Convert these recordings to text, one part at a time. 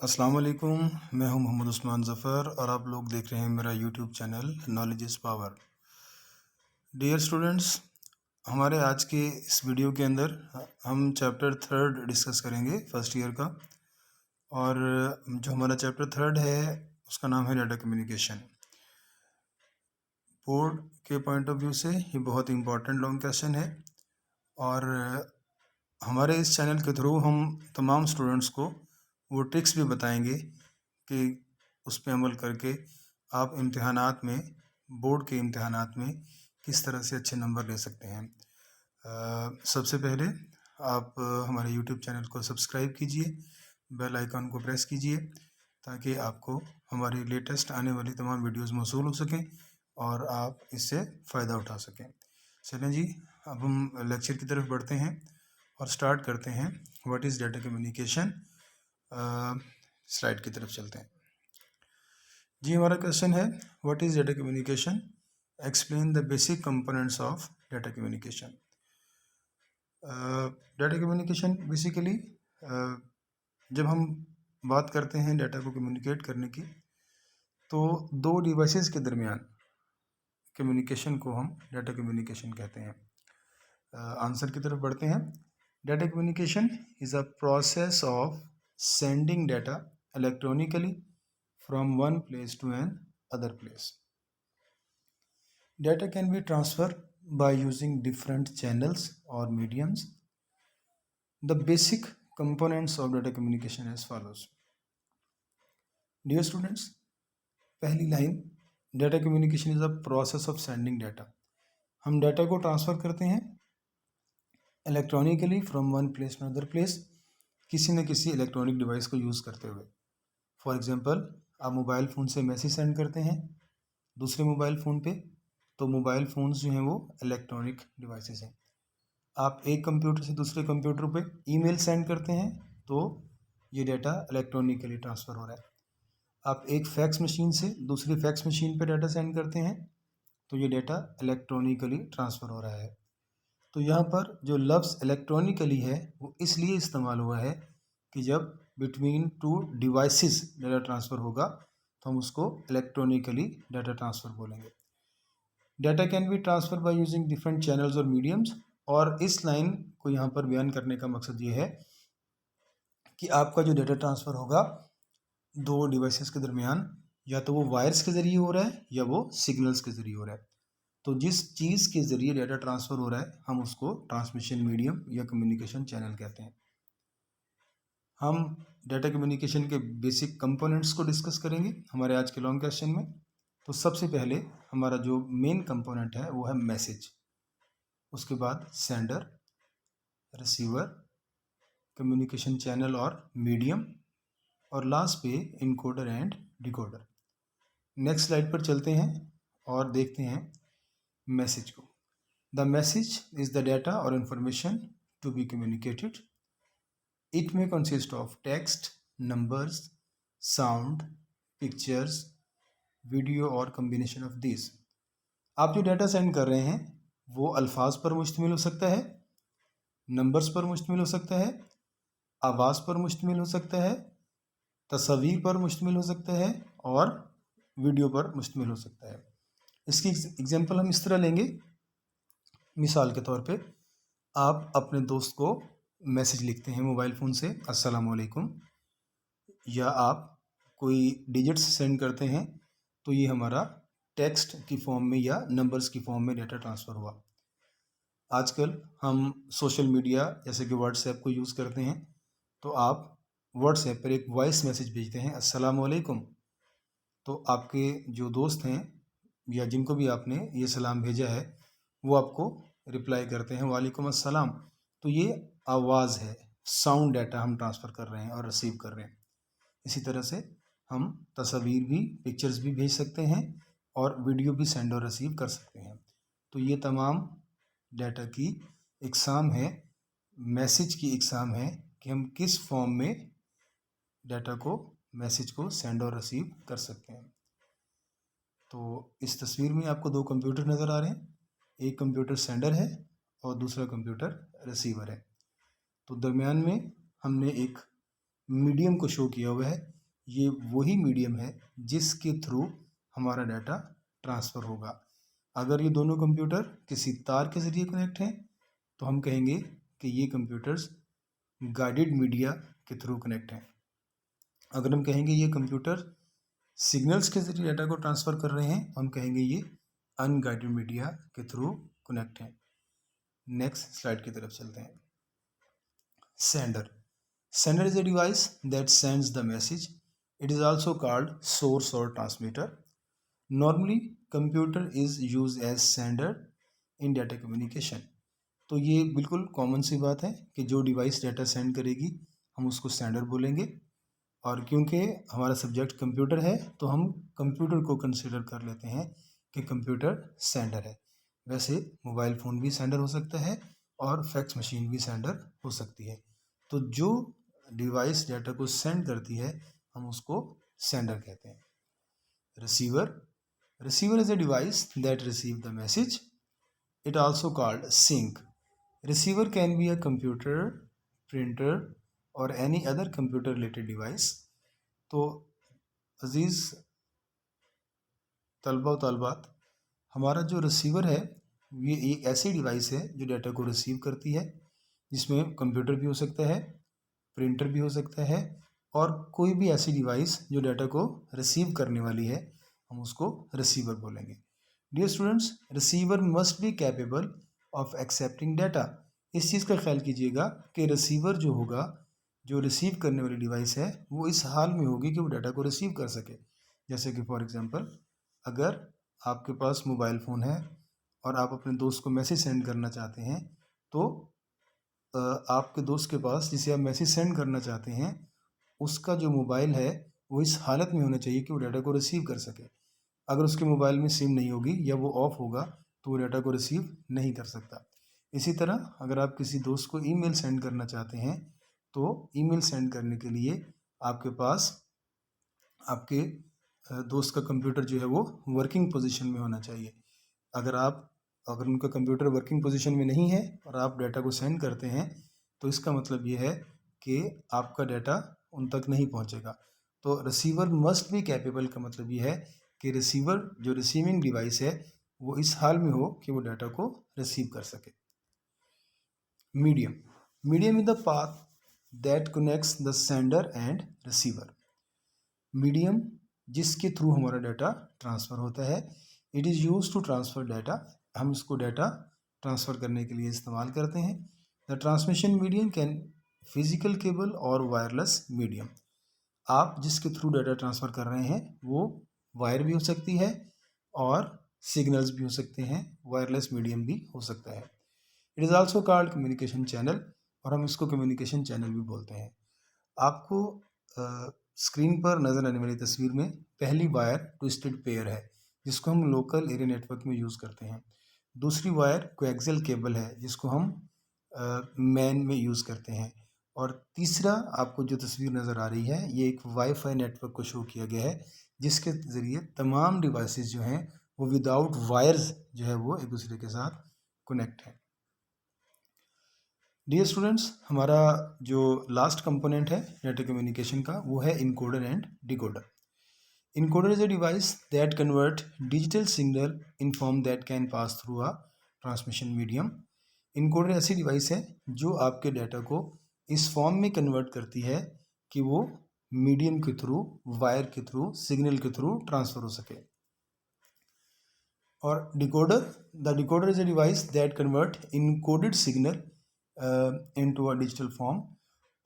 अस्सलाम वालेकुम। मैं हूं मोहम्मद उस्मान ज़फ़र और आप लोग देख रहे हैं मेरा YouTube channel knowledge is power. Dear students, हमारे आज के इस वीडियो के अंदर हम चैप्टर थर्ड डिस्कस करेंगे फर्स्ट ईयर का। और जो हमारा चैप्टर थर्ड है उसका नाम है डाटा कम्युनिकेशन। बोर्ड के पॉइंट ऑफ व्यू से ये बहुत इंपॉर्टेंट लॉन्ग क्वेश्चन है और हमारे इस चैनल के थ्रू हम तमाम स्टूडेंट्स को वो ट्रिक्स भी बताएंगे कि उस पर अमल करके आप इम्तिहानात में, बोर्ड के इम्तिहानात में किस तरह से अच्छे नंबर ले सकते हैं। सबसे पहले आप हमारे यूट्यूब चैनल को सब्सक्राइब कीजिए, बेल आइकन को प्रेस कीजिए ताकि आपको हमारी लेटेस्ट आने वाली तमाम वीडियोस मौसूल हो सकें और आप इससे फ़ायदा उठा सकें। चलें जी, अब हम लेक्चर की तरफ बढ़ते हैं और स्टार्ट करते हैं। What is data communication. Slide की तरफ चलते हैं जी। हमारा क्वेश्चन है what is data communication, explain the basic components of data communication. Data communication basically जब हम बात करते हैं डाटा को कम्युनिकेट करने की, तो दो डिवाइसेस के दरमियान कम्युनिकेशन को हम डाटा कम्युनिकेशन कहते हैं। आंसर की तरफ बढ़ते हैं। Data communication is a process of sending data electronically from one place to an other place. Data can be transferred by using different channels or mediums. The basic components of data communication as follows. Dear students, पहली line, data communication is a process of sending data. हम data को transfer करते हैं electronically from one place to other place, किसी न किसी electronic device को use करते हुए। फॉर एग्जांपल, आप मोबाइल फ़ोन से मैसेज सेंड करते हैं दूसरे मोबाइल फ़ोन पे, तो मोबाइल फ़ोन्स जो हैं वो इलेक्ट्रॉनिक डिवाइसेस हैं। आप एक कंप्यूटर से दूसरे कंप्यूटर पे ईमेल सेंड करते हैं तो ये डाटा इलेक्ट्रॉनिकली ट्रांसफ़र हो रहा है। आप एक फैक्स मशीन से दूसरी फैक्स मशीन पे डाटा सेंड करते हैं तो ये डाटा इलेक्ट्रॉनिकली ट्रांसफ़र हो रहा है। तो यहाँ पर जो लफ्ज़ इलेक्ट्रॉनिकली है वो इसलिए इस्तेमाल हुआ है कि जब between two devices data transfer होगा तो हम उसको इलेक्ट्रॉनिकली डाटा ट्रांसफ़र बोलेंगे। Data can be transfer by using different channels और मीडियम्स। और इस लाइन को यहाँ पर बयान करने का मकसद ये है कि आपका जो डाटा ट्रांसफ़र होगा दो डिवाइसेस के दरमियान, या तो वो वायर्स के ज़रिए हो रहा है या वो सिग्नल्स के ज़रिए हो रहा है। तो जिस चीज़ के ज़रिए डाटा ट्रांसफ़र हो रहा है हम उसको ट्रांसमिशन मीडियम या कम्युनिकेशन चैनल कहते हैं। हम डाटा कम्युनिकेशन के बेसिक कंपोनेंट्स को डिस्कस करेंगे हमारे आज के लॉन्ग क्वेश्चन में। तो सबसे पहले हमारा जो मेन कंपोनेंट है वो है मैसेज, उसके बाद सेंडर, रिसीवर, कम्युनिकेशन चैनल और मीडियम, और लास्ट पे encoder and decoder. Next slide पर चलते हैं और देखते हैं मैसेज को। The message is the data और information to be communicated. It may consist of text, numbers, sound, pictures, video और कम्बिनेशन ऑफ दिस। आप जो डाटा सेंड कर रहे हैं वो अल्फाज पर मुश्तमिल हो सकता है, नंबर्स पर मुश्तमिल हो सकता है, आवाज़ पर मुश्तमिल हो सकता है, तस्वीर पर मुश्तमिल हो सकता है और वीडियो पर मुश्तमिल हो सकता है। इसकी एग्जांपल हम इस तरह लेंगे। मिसाल के तौर पे आप अपने दोस्त को मैसेज लिखते हैं मोबाइल फ़ोन से, अस्सलाम वालेकुम, या आप कोई डिजिट्स सेंड करते हैं तो ये हमारा टेक्स्ट की फॉर्म में या नंबर्स की फॉर्म में डाटा ट्रांसफ़र हुआ। आजकल हम सोशल मीडिया जैसे कि व्हाट्सएप को यूज़ करते हैं, तो आप व्हाट्सएप पर एक वॉइस मैसेज भेजते हैं अस्सलाम वालेकुम, तो आपके जो दोस्त हैं या जिनको भी आपने ये सलाम भेजा है वो आपको रिप्लाई करते हैं वालेकुम अस्सलाम। तो ये आवाज़ है, साउंड डाटा हम ट्रांसफ़र कर रहे हैं और रिसीव कर रहे हैं। इसी तरह से हम तस्वीर भी, पिक्चर्स भी भेज सकते हैं और वीडियो भी सेंड और रिसीव कर सकते हैं। तो ये तमाम डाटा की इकसाम है, मैसेज की इकसाम है कि हम किस फॉर्म में डाटा को, मैसेज को सेंड और रिसीव कर सकते हैं। तो इस तस्वीर में आपको दो कंप्यूटर नज़र आ रहे हैं, एक कंप्यूटर सेंडर है और दूसरा कंप्यूटर रिसीवर है। तो दरमियान में हमने एक मीडियम को शो किया हुआ है, ये वही मीडियम है जिसके थ्रू हमारा डाटा ट्रांसफ़र होगा। अगर ये दोनों कंप्यूटर किसी तार के ज़रिए कनेक्ट हैं तो हम कहेंगे कि ये कंप्यूटर्स गाइडेड मीडिया के थ्रू कनेक्ट हैं। अगर हम कहेंगे ये कंप्यूटर सिग्नल्स के ज़रिए डाटा को ट्रांसफ़र कर रहे हैं, हम कहेंगे ये अनगाइडेड मीडिया के थ्रू कनेक्ट हैं। नेक्स्ट स्लाइड की तरफ चलते हैं। Sender is a device that sends the message. It is also called source or transmitter. Normally, computer is used as sender in data communication. तो ये बिल्कुल कॉमन सी बात है कि जो डिवाइस डाटा सेंड करेगी हम उसको सेंडर बोलेंगे, और क्योंकि हमारा सब्जेक्ट कंप्यूटर है तो हम कंप्यूटर को कंसिडर कर लेते हैं कि कंप्यूटर सेंडर है। वैसे मोबाइल फ़ोन भी सेंडर हो सकता है और फैक्स मशीन भी सेंडर हो सकती है। तो जो डिवाइस डाटा को सेंड करती है हम उसको सेंडर कहते हैं। Receiver is a device that receive the message. It also called sink. Receiver can be a computer, printer और any other computer related device. तो अजीज़ तलबा व तालबात, हमारा जो रिसीवर है ये एक ऐसी डिवाइस है जो डाटा को रिसीव करती है, जिसमें कंप्यूटर भी हो सकता है, प्रिंटर भी हो सकता है, और कोई भी ऐसी डिवाइस जो डाटा को रिसीव करने वाली है हम उसको रिसीवर बोलेंगे। Dear students, receiver must be capable of accepting data. इस चीज़ का ख्याल कीजिएगा कि रिसीवर जो होगा, जो रिसीव करने वाली डिवाइस है, वो इस हाल में होगी कि वो डाटा को रिसीव कर सके। जैसे कि फॉर एग्जांपल, अगर आपके पास मोबाइल फ़ोन है और आप अपने दोस्त को मैसेज सेंड करना चाहते हैं, तो आपके दोस्त के पास जिसे आप मैसेज सेंड करना चाहते हैं उसका जो मोबाइल है वो इस हालत में होना चाहिए कि वो डाटा को रिसीव कर सके। अगर उसके मोबाइल में सिम नहीं होगी या वो ऑफ होगा तो वो डाटा को रिसीव नहीं कर सकता। इसी तरह अगर आप किसी दोस्त को ईमेल सेंड करना चाहते हैं तो ईमेल सेंड करने के लिए आपके पास आपके दोस्त का कंप्यूटर जो है वो वर्किंग पोजीशन में होना चाहिए। अगर उनका कंप्यूटर वर्किंग पोजीशन में नहीं है और आप डाटा को सेंड करते हैं तो इसका मतलब ये है कि आपका डाटा उन तक नहीं पहुंचेगा। तो रिसीवर मस्ट बी कैपेबल का मतलब ये है कि रिसीवर जो रिसीविंग डिवाइस है वो इस हाल में हो कि वो डाटा को रिसीव कर सके। Medium is the path that connects the sender and receiver. Medium जिसके थ्रू हमारा डाटा ट्रांसफ़र होता है, it is use to transfer data. हम इसको डाटा ट्रांसफ़र करने के लिए इस्तेमाल करते हैं। The transmission medium can physical cable और वायरलेस मीडियम। आप जिसके थ्रू डाटा ट्रांसफ़र कर रहे हैं वो वायर भी हो सकती है और सिग्नल्स भी हो सकते हैं, वायरलेस मीडियम भी हो सकता है। It is also called communication channel, और हम इसको कम्युनिकेशन चैनल भी बोलते हैं। आपको स्क्रीन पर नज़र आने वाली तस्वीर में पहली वायर ट्विस्टेड पेयर है जिसको हम लोकल एरिया नेटवर्क में यूज़ करते हैं। दूसरी वायर कोएक्सियल केबल है जिसको हम मैन में यूज़ करते हैं। और तीसरा आपको जो तस्वीर नज़र आ रही है ये एक वाईफाई नेटवर्क को शो किया गया है जिसके ज़रिए तमाम डिवाइसेस जो हैं वो विदाउट वायर्स जो है वो एक दूसरे के साथ कनेक्ट हैं। डियर स्टूडेंट्स, हमारा जो लास्ट कंपोनेंट है डाटा कम्युनिकेशन का वो है encoder and decoder. Encoder is a device that convert digital signal in form that can pass through a transmission medium. Encoder ऐसी डिवाइस है जो आपके डाटा को इस फॉर्म में कन्वर्ट करती है कि वो मीडियम के थ्रू, वायर के थ्रू, सिग्नल के थ्रू ट्रांसफ़र हो सके। और the decoder is a device that convert encoded signal into a digital form.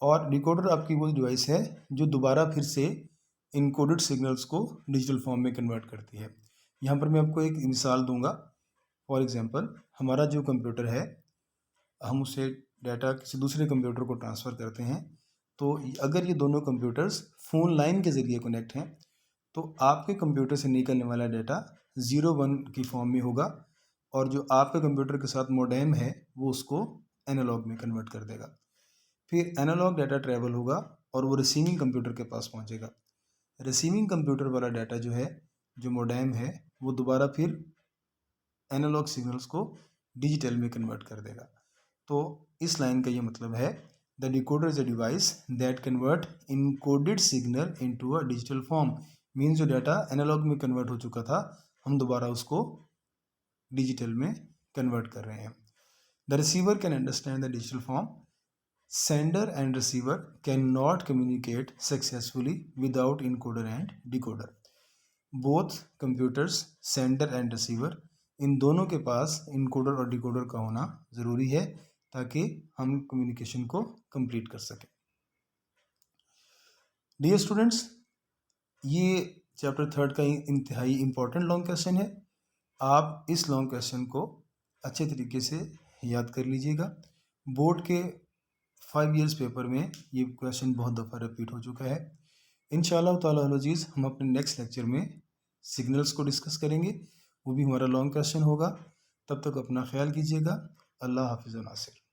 और डिकोडर आपकी वो डिवाइस है जो दोबारा फिर से इनकोडेड सिग्नल्स को डिजिटल फॉर्म में कन्वर्ट करती है। यहाँ पर मैं आपको एक मिसाल दूंगा। फॉर एग्जांपल, हमारा जो कंप्यूटर है हम उसे डाटा किसी दूसरे कंप्यूटर को ट्रांसफ़र करते हैं, तो अगर ये दोनों कंप्यूटर्स फ़ोन लाइन के ज़रिए कनेक्ट हैं तो आपके कंप्यूटर से निकलने वाला डाटा 0-1 की फॉर्म में होगा, और जो आपके कंप्यूटर के साथ मोडेम है वो उसको एनालॉग में कन्वर्ट कर देगा। फिर एनालॉग डाटा ट्रैवल होगा और वो रिसीविंग कंप्यूटर के पास पहुंचेगा। रिसीविंग कंप्यूटर वाला डाटा जो है, जो मोडेम है, वो दोबारा फिर एनालॉग सिग्नल्स को डिजिटल में कन्वर्ट कर देगा। तो इस लाइन का ये मतलब है the decoder is a device that convert encoded signal into a digital form. Means जो डाटा एनालॉग में कन्वर्ट हो चुका था, हम दोबारा उसको डिजिटल में कन्वर्ट कर रहे हैं। The receiver can understand the digital form. Sender and receiver cannot communicate successfully without encoder and decoder. Both computers, sender and receiver, इन दोनों के पास इनकोडर और डिकोडर का होना ज़रूरी है ताकि हम कम्युनिकेशन को कंप्लीट कर सकें। डियर स्टूडेंट्स, ये चैप्टर 3 का इंतहाई इम्पोर्टेंट लॉन्ग क्वेश्चन है। आप इस लॉन्ग क्वेश्चन को अच्छे तरीके से याद कर लीजिएगा। बोर्ड के 5 इयर्स पेपर में ये क्वेश्चन बहुत दफ़ा रिपीट हो चुका है। इंशाअल्लाह ताला अज़ीज़ हम अपने नेक्स्ट लेक्चर में सिग्नल्स को डिस्कस करेंगे, वो भी हमारा लॉन्ग क्वेश्चन होगा। तब तक अपना ख्याल कीजिएगा। अल्लाह हाफिज़ व नासिर।